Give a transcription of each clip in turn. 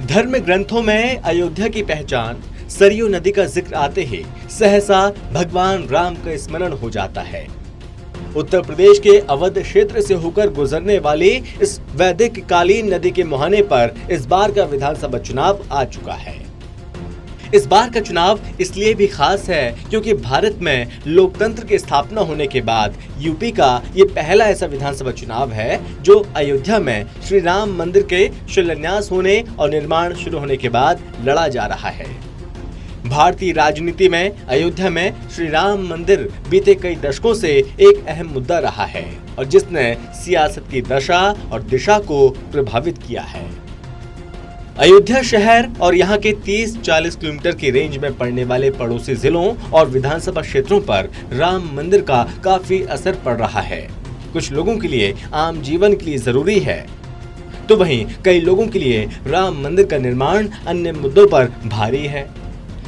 धर्म ग्रंथों में अयोध्या की पहचान सरयू नदी का जिक्र आते ही सहसा भगवान राम का स्मरण हो जाता है। उत्तर प्रदेश के अवध क्षेत्र से होकर गुजरने वाली इस वैदिक कालीन नदी के मुहाने पर इस बार का विधानसभा चुनाव आ चुका है। इस बार का चुनाव इसलिए भी खास है क्योंकि भारत में लोकतंत्र की स्थापना होने के बाद यूपी का ये पहला ऐसा विधानसभा चुनाव है जो अयोध्या में श्री राम मंदिर के शिलान्यास होने और निर्माण शुरू होने के बाद लड़ा जा रहा है। भारतीय राजनीति में अयोध्या में श्री राम मंदिर बीते कई दशकों से एक अहम मुद्दा रहा है और जिसने सियासत की दशा और दिशा को प्रभावित किया है। अयोध्या शहर और यहाँ के 30-40 किलोमीटर की रेंज में पड़ने वाले पड़ोसी जिलों और विधानसभा क्षेत्रों पर राम मंदिर का काफी असर पड़ रहा है। कुछ लोगों के लिए आम जीवन के लिए जरूरी है, तो वहीं कई लोगों के लिए राम मंदिर का निर्माण अन्य मुद्दों पर भारी है।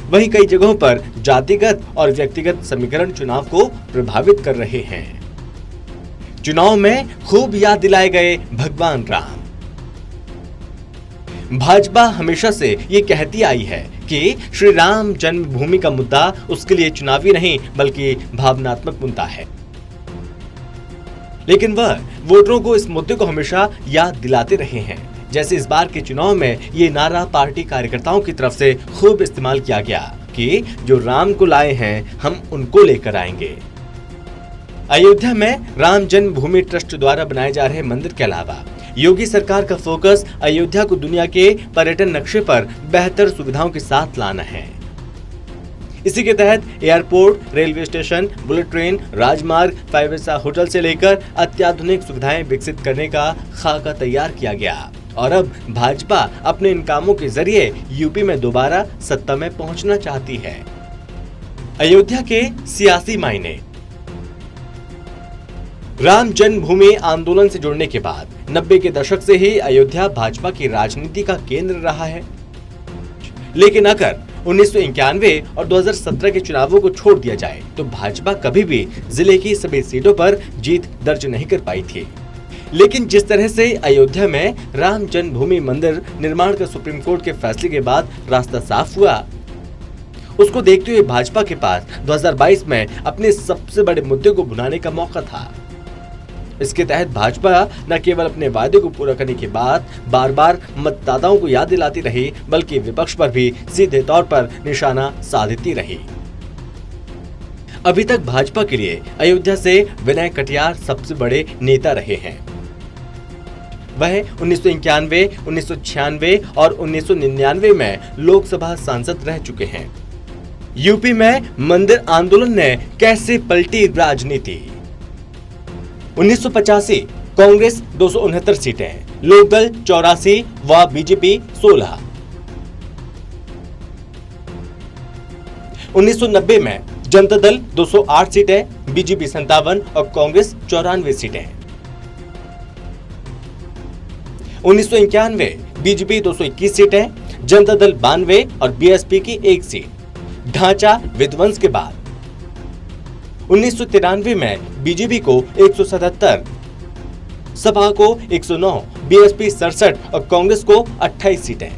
वहीं कई जगहों पर जातिगत और व्यक्तिगत समीकरण चुनाव को प्रभावित कर रहे हैं। चुनाव में खूब याद दिलाए गए भगवान राम। भाजपा हमेशा से ये कहती आई है कि श्री राम जन्मभूमि का मुद्दा उसके लिए चुनावी नहीं बल्कि भावनात्मक मुद्दा है, लेकिन वह वोटरों को इस मुद्दे को हमेशा याद दिलाते रहे हैं। जैसे इस बार के चुनाव में ये नारा पार्टी कार्यकर्ताओं की तरफ से खूब इस्तेमाल किया गया कि जो राम को लाए हैं हम उनको लेकर आएंगे। अयोध्या में राम जन्मभूमि ट्रस्ट द्वारा बनाए जा रहे मंदिर के अलावा योगी सरकार का फोकस अयोध्या को दुनिया के पर्यटन नक्शे पर बेहतर सुविधाओं के साथ लाना है। इसी के तहत airport, railway station, bullet train, राजमार्ग, 5 स्टार होटल से लेकर अत्याधुनिक सुविधाएं विकसित करने का खाका तैयार किया गया और अब भाजपा अपने इन कामों के जरिए यूपी में दोबारा सत्ता में पहुंचना चाहती है। अयोध्या के सियासी मायने। राम जन्मभूमि आंदोलन से जुड़ने के बाद 90 के दशक से ही अयोध्या भाजपा की राजनीति का केंद्र रहा है, लेकिन अगर 1991 और 2017 के चुनावों को छोड़ दिया जाए तो भाजपा कभी भी जिले की सभी सीटों पर जीत दर्ज नहीं कर पाई थी। लेकिन जिस तरह से अयोध्या में राम जन्मभूमि मंदिर निर्माण का सुप्रीम कोर्ट के फैसले के बाद रास्ता साफ हुआ, उसको देखते हुए भाजपा के पास 2022 में अपने सबसे बड़े मुद्दे को भुनाने का मौका था। इसके तहत भाजपा न केवल अपने वादे को पूरा करने के बाद बार बार मतदाताओं को याद दिलाती रही बल्कि विपक्ष पर भी सीधे तौर पर निशाना साधती रही। अभी तक भाजपा के लिए अयोध्या से विनय कटियार सबसे बड़े नेता रहे हैं। वह 1991, 1996 और 1999 में लोकसभा सांसद रह चुके हैं। यूपी में मंदिर आंदोलन ने कैसे पलटी राजनीति। 1985 कांग्रेस 269 सीटें, लोकदल 84 व बीजेपी 16। 1990 में जनता दल 208 सीटें, बीजेपी 57 और कांग्रेस 94 सीटें। 1991 बीजेपी 221 सीटें, जनता दल 92 और बीएसपी की 1 सीट। ढांचा विध्वंस के बाद 1993 में बीजेपी को 177, सपा को 109, बीएसपी 67 और कांग्रेस को 28 सीटें।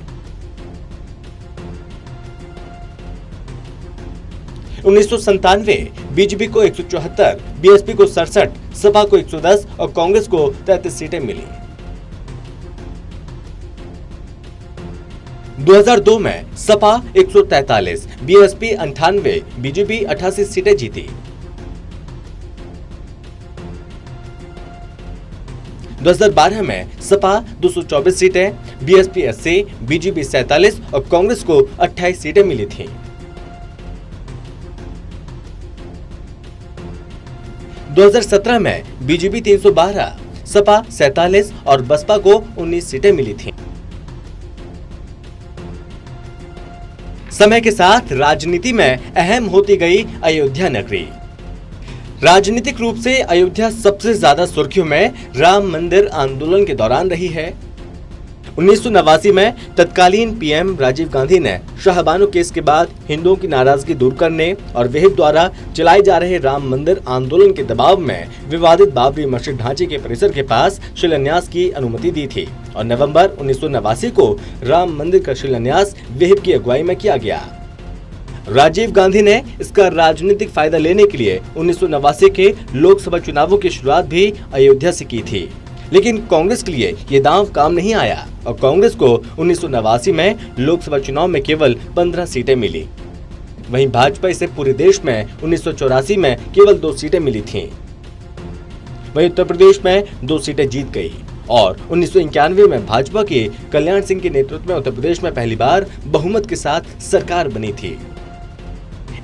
1997 बीजेपी को 174, बीएसपी को 67, सपा को 110 और कांग्रेस को 33 सीटें मिली। 2002 में सपा 143, बीएसपी 98, बीजेपी 88 सीटें जीती। 2012 में सपा 224 सीटें, बीएसपी 80, बीजेपी 47 और कांग्रेस को 28 सीटें मिली थीं। 2017 में बीजेपी 312, सपा 47 और बसपा को 19 सीटें मिली थीं। समय के साथ राजनीति में अहम होती गई अयोध्या नगरी। राजनीतिक रूप से अयोध्या सबसे ज्यादा सुर्खियों में राम मंदिर आंदोलन के दौरान रही है। 1989 में तत्कालीन पीएम राजीव गांधी ने शाहबानो केस के बाद हिंदुओं की नाराजगी दूर करने और विहिप द्वारा चलाए जा रहे राम मंदिर आंदोलन के दबाव में विवादित बाबरी मस्जिद ढांचे के परिसर के पास शिलान्यास की अनुमति दी थी और नवंबर 1989 को राम मंदिर का शिलान्यास विहिप की अगुवाई में किया गया। राजीव गांधी ने इसका राजनीतिक फायदा लेने के लिए 1989 के लोकसभा चुनावों की शुरुआत भी अयोध्या से की थी, लेकिन कांग्रेस के लिए ये दांव काम नहीं आया और कांग्रेस को 1989 में लोकसभा चुनाव में केवल 15 सीटें मिली। वहीं भाजपा इसे पूरे देश में 1984 में केवल 2 सीटें मिली थीं। वहीं उत्तर प्रदेश में 2 सीटें जीत गई और 1991 में भाजपा के कल्याण सिंह के नेतृत्व में उत्तर प्रदेश में पहली बार बहुमत के साथ सरकार बनी थी।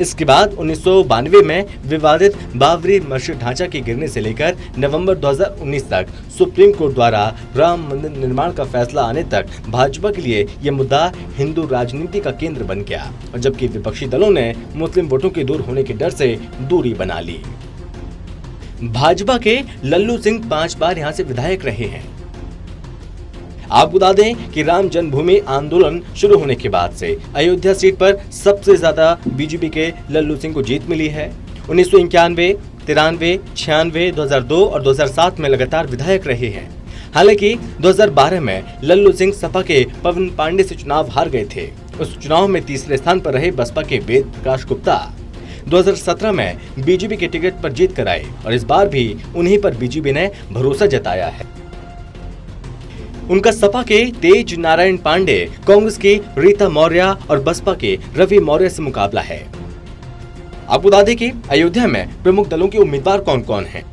इसके बाद 1992 में विवादित बाबरी मस्जिद ढांचा के गिरने से लेकर नवंबर 2019 तक सुप्रीम कोर्ट द्वारा राम मंदिर निर्माण का फैसला आने तक भाजपा के लिए यह मुद्दा हिंदू राजनीति का केंद्र बन गया, और जबकि विपक्षी दलों ने मुस्लिम वोटों के दूर होने के डर से दूरी बना ली। भाजपा के लल्लू सिंह 5 बार यहां से विधायक रहे हैं। आपको बता दें कि राम जन्मभूमि आंदोलन शुरू होने के बाद से अयोध्या सीट पर सबसे ज्यादा बीजेपी के लल्लू सिंह को जीत मिली है। 1991, 93, 96, 2002 और 2007 में लगातार विधायक रहे हैं। हालांकि 2012 में लल्लू सिंह सपा के पवन पांडे से चुनाव हार गए थे। उस चुनाव में तीसरे स्थान पर रहे बसपा के वेद प्रकाश गुप्ता 2017 में बीजेपी के टिकट पर जीत कर आए और इस बार भी उन्हीं पर बीजेपी ने भरोसा जताया है। उनका सपा के तेज नारायण पांडे, कांग्रेस की रीता मौर्य और बसपा के रवि मौर्य से मुकाबला है। आपको बता दें कि अयोध्या में प्रमुख दलों के उम्मीदवार कौन कौन हैं।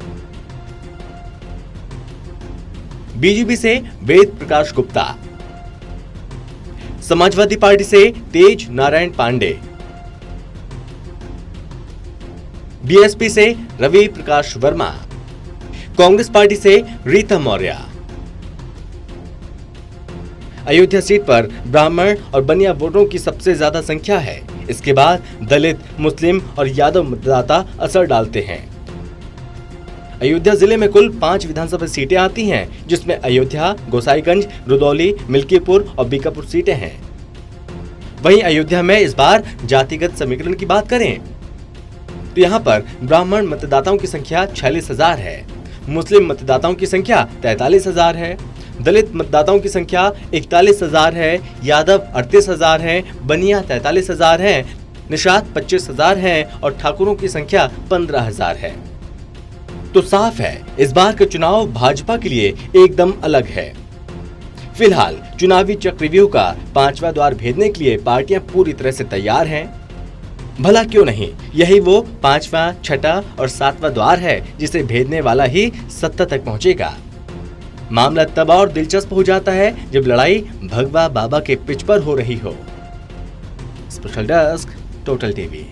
बीजेपी से वेद प्रकाश गुप्ता, समाजवादी पार्टी से तेज नारायण पांडे, बीएसपी से रवि प्रकाश वर्मा, कांग्रेस पार्टी से रीता मौर्य। अयोध्या सीट पर ब्राह्मण और बनिया वोटरों की सबसे ज्यादा संख्या है। इसके बाद दलित, मुस्लिम और यादव मतदाता असर डालते हैं। अयोध्या जिले में कुल 5 विधानसभा सीटें आती हैं, जिसमें अयोध्या, गोसाईगंज, रुदौली, मिल्कीपुर और बीकापुर सीटें हैं। वहीं अयोध्या में इस बार जातिगत समीकरण की बात करें तो यहाँ पर ब्राह्मण मतदाताओं की संख्या 46,000 है, मुस्लिम मतदाताओं की संख्या 43,000 है, दलित मतदाताओं की संख्या 41,000 है, यादव 38,000 है, बनिया 43,000 है, निषाद 25,000 है और ठाकुरों की संख्या 15,000 है। तो साफ है इस बार का चुनाव भाजपा के लिए एकदम अलग है। फिलहाल चुनावी चक्रव्यूह का 5वां द्वार भेदने के लिए पार्टियां पूरी तरह से तैयार हैं। भला क्यों नहीं, यही वो 5वां, 6वां और 7वां द्वार है जिसे भेदने वाला ही सत्ता तक पहुंचेगा। मामला तब और दिलचस्प हो जाता है जब लड़ाई भगवा बाबा के पिच पर हो रही हो। Special desk, total TV.